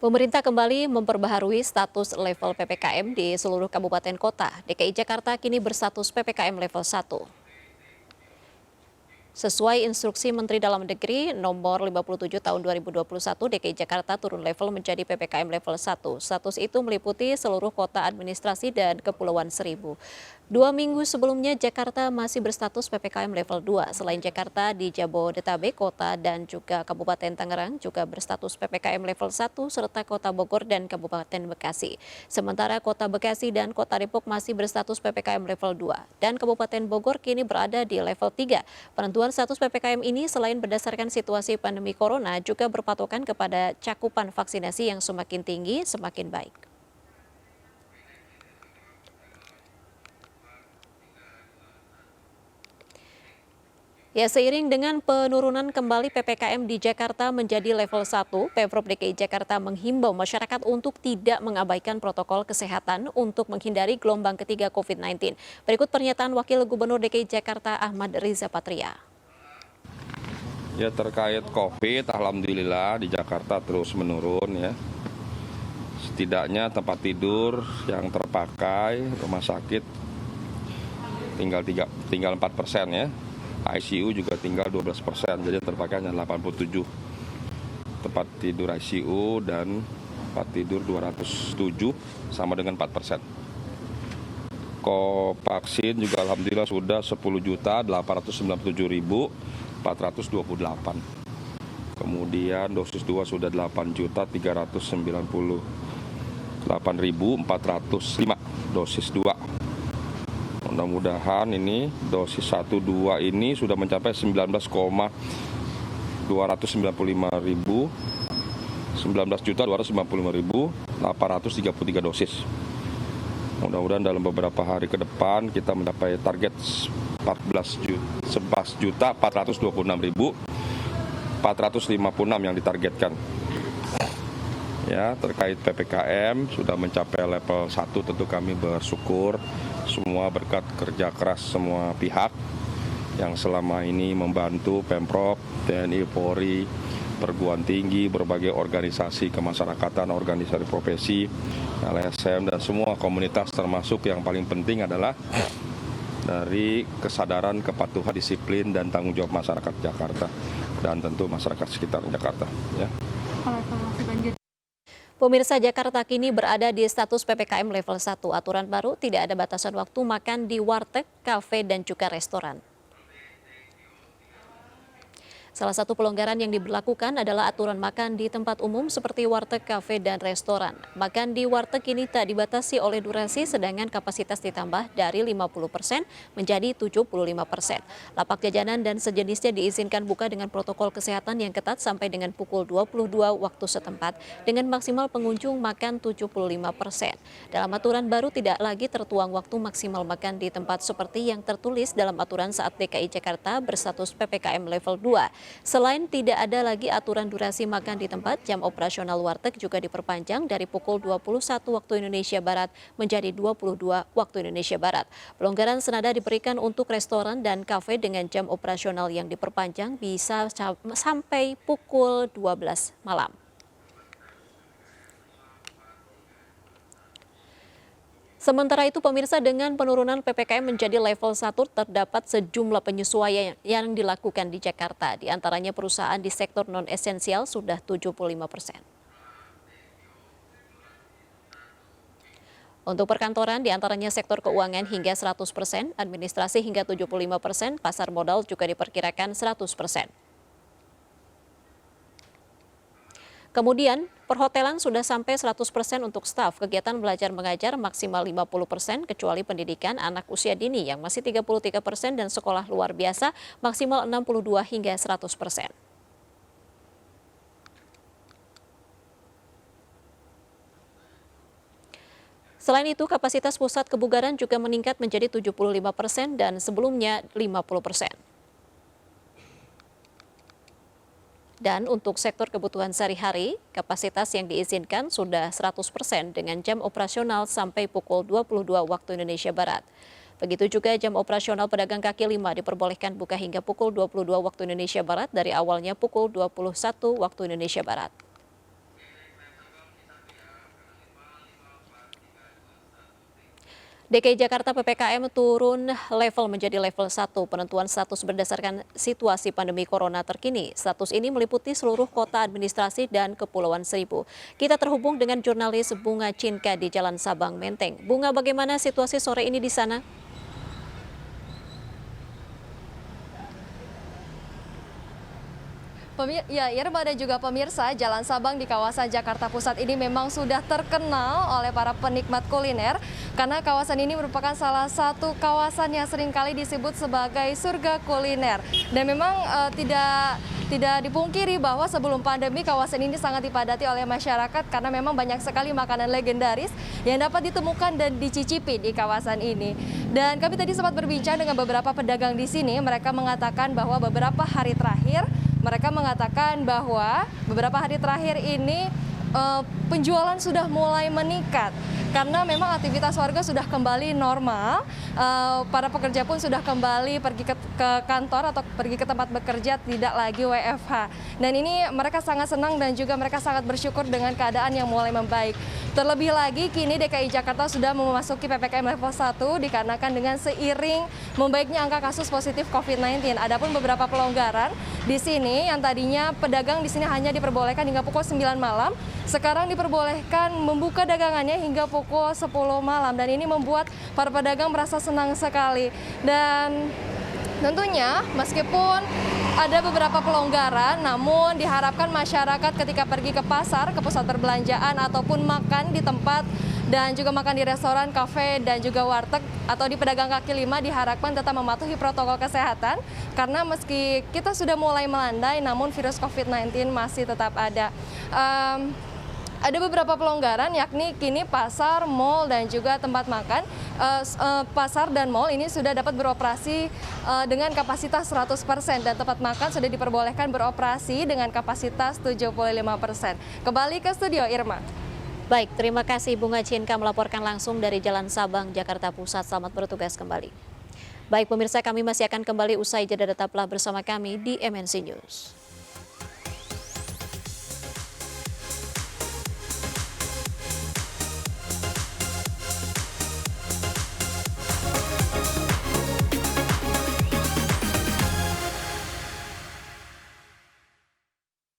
Pemerintah kembali memperbaharui status level PPKM di seluruh kabupaten kota. DKI Jakarta kini berstatus PPKM level 1. Sesuai instruksi Menteri Dalam Negeri nomor 57 tahun 2021, DKI Jakarta turun level menjadi PPKM level 1. Status itu meliputi seluruh kota administrasi dan Kepulauan Seribu. 2 minggu sebelumnya Jakarta masih berstatus PPKM level 2. Selain Jakarta, di Jabodetabek, Kota dan juga Kabupaten Tangerang juga berstatus PPKM level 1 serta Kota Bogor dan Kabupaten Bekasi. Sementara Kota Bekasi dan Kota Depok masih berstatus PPKM level 2 dan Kabupaten Bogor kini berada di level 3. Penentuan status PPKM ini selain berdasarkan situasi pandemi corona juga berpatokan kepada cakupan vaksinasi yang semakin tinggi semakin baik. Ya, seiring dengan penurunan kembali PPKM di Jakarta menjadi level 1, Pemprov DKI Jakarta menghimbau masyarakat untuk tidak mengabaikan protokol kesehatan untuk menghindari gelombang ketiga COVID-19. Berikut pernyataan Wakil Gubernur DKI Jakarta Ahmad Riza Patria. Ya, terkait COVID, alhamdulillah di Jakarta terus menurun ya. Setidaknya tempat tidur yang terpakai rumah sakit tinggal 4% ya. ICU juga tinggal 12%, jadi terpakai hanya 87 tempat tidur ICU dan tempat tidur 207 sama dengan 4%. Vaksin juga alhamdulillah sudah 10.897.428. Kemudian dosis 2 sudah 8.398.405 dosis 2. Mudah-mudahan ini dosis 1, 2 ini sudah mencapai 19.295.833 dosis. Mudah-mudahan dalam beberapa hari ke depan kita mencapai target 11.426.456 yang ditargetkan. Ya, terkait PPKM sudah mencapai level 1, tentu kami bersyukur semua berkat kerja keras semua pihak yang selama ini membantu Pemprov, TNI, Polri, perguruan tinggi, berbagai organisasi kemasyarakatan, organisasi profesi, LSM dan semua komunitas, termasuk yang paling penting adalah dari kesadaran, kepatuhan, disiplin dan tanggung jawab masyarakat Jakarta dan tentu masyarakat sekitar Jakarta. Ya. Pemirsa, Jakarta kini berada di status PPKM level 1. Aturan baru tidak ada batasan waktu makan di warteg, kafe, dan juga restoran. Salah satu pelonggaran yang diberlakukan adalah aturan makan di tempat umum seperti warteg, kafe, dan restoran. Makan di warteg ini tak dibatasi oleh durasi, sedangkan kapasitas ditambah dari 50% menjadi 75%. Lapak jajanan dan sejenisnya diizinkan buka dengan protokol kesehatan yang ketat sampai dengan pukul 22 waktu setempat, dengan maksimal pengunjung makan 75%. Dalam aturan baru tidak lagi tertuang waktu maksimal makan di tempat seperti yang tertulis dalam aturan saat DKI Jakarta berstatus PPKM level 2. Selain tidak ada lagi aturan durasi makan di tempat, jam operasional warteg juga diperpanjang dari pukul 21 waktu Indonesia Barat menjadi 22 waktu Indonesia Barat. Pelonggaran senada diberikan untuk restoran dan kafe dengan jam operasional yang diperpanjang bisa sampai pukul 12 malam. Sementara itu, pemirsa, dengan penurunan PPKM menjadi level 1 terdapat sejumlah penyesuaian yang dilakukan di Jakarta. Di antaranya perusahaan di sektor non-esensial sudah 75%. Untuk perkantoran, di antaranya sektor keuangan hingga 100%, administrasi hingga 75%, pasar modal juga diperkirakan 100%. Kemudian, perhotelan sudah sampai 100% untuk staf. Kegiatan belajar mengajar maksimal 50%, kecuali pendidikan anak usia dini yang masih 33% dan sekolah luar biasa maksimal 62 hingga 100%. Selain itu, kapasitas pusat kebugaran juga meningkat menjadi 75% dan sebelumnya 50%. Dan untuk sektor kebutuhan sehari-hari, kapasitas yang diizinkan sudah 100% dengan jam operasional sampai pukul 22 waktu Indonesia Barat. Begitu juga jam operasional pedagang kaki lima diperbolehkan buka hingga pukul 22 waktu Indonesia Barat dari awalnya pukul 21 waktu Indonesia Barat. DKI Jakarta PPKM turun level menjadi level 1 penentuan status berdasarkan situasi pandemi corona terkini. Status ini meliputi seluruh kota administrasi dan Kepulauan Seribu. Kita terhubung dengan jurnalis Bunga Cinka di Jalan Sabang, Menteng. Bunga, bagaimana situasi sore ini di sana? Ya, Irma dan juga pemirsa, Jalan Sabang di kawasan Jakarta Pusat ini memang sudah terkenal oleh para penikmat kuliner karena kawasan ini merupakan salah satu kawasan yang seringkali disebut sebagai surga kuliner. Dan memang tidak dipungkiri bahwa sebelum pandemi kawasan ini sangat dipadati oleh masyarakat karena memang banyak sekali makanan legendaris yang dapat ditemukan dan dicicipi di kawasan ini. Dan kami tadi sempat berbincang dengan beberapa pedagang di sini, mereka mengatakan bahwa beberapa hari terakhir ini penjualan sudah mulai meningkat karena memang aktivitas warga sudah kembali normal, para pekerja pun sudah kembali pergi ke kantor atau pergi ke tempat bekerja, tidak lagi WFH. Dan ini mereka sangat senang dan juga mereka sangat bersyukur dengan keadaan yang mulai membaik. Terlebih lagi kini DKI Jakarta sudah memasuki PPKM level 1 dikarenakan dengan seiring membaiknya angka kasus positif COVID-19. Adapun beberapa pelonggaran di sini yang tadinya pedagang di sini hanya diperbolehkan hingga pukul 9 malam, sekarang diperbolehkan membuka dagangannya hingga pukul 10 malam dan ini membuat para pedagang merasa senang sekali. Dan tentunya meskipun ada beberapa pelonggaran, namun diharapkan masyarakat ketika pergi ke pasar, ke pusat perbelanjaan ataupun makan di tempat dan juga makan di restoran, kafe dan juga warteg atau di pedagang kaki lima diharapkan tetap mematuhi protokol kesehatan karena meski kita sudah mulai melandai namun virus COVID-19 masih tetap ada. Ada beberapa pelonggaran yakni kini pasar, mal dan juga tempat makan. Pasar dan mal ini sudah dapat beroperasi dengan kapasitas 100% dan tempat makan sudah diperbolehkan beroperasi dengan kapasitas 75%. Kembali ke studio, Irma. Baik, terima kasih Bunga Cinka melaporkan langsung dari Jalan Sabang, Jakarta Pusat. Selamat bertugas kembali. Baik pemirsa, kami masih akan kembali usai jeda, tetaplah bersama kami di MNC News.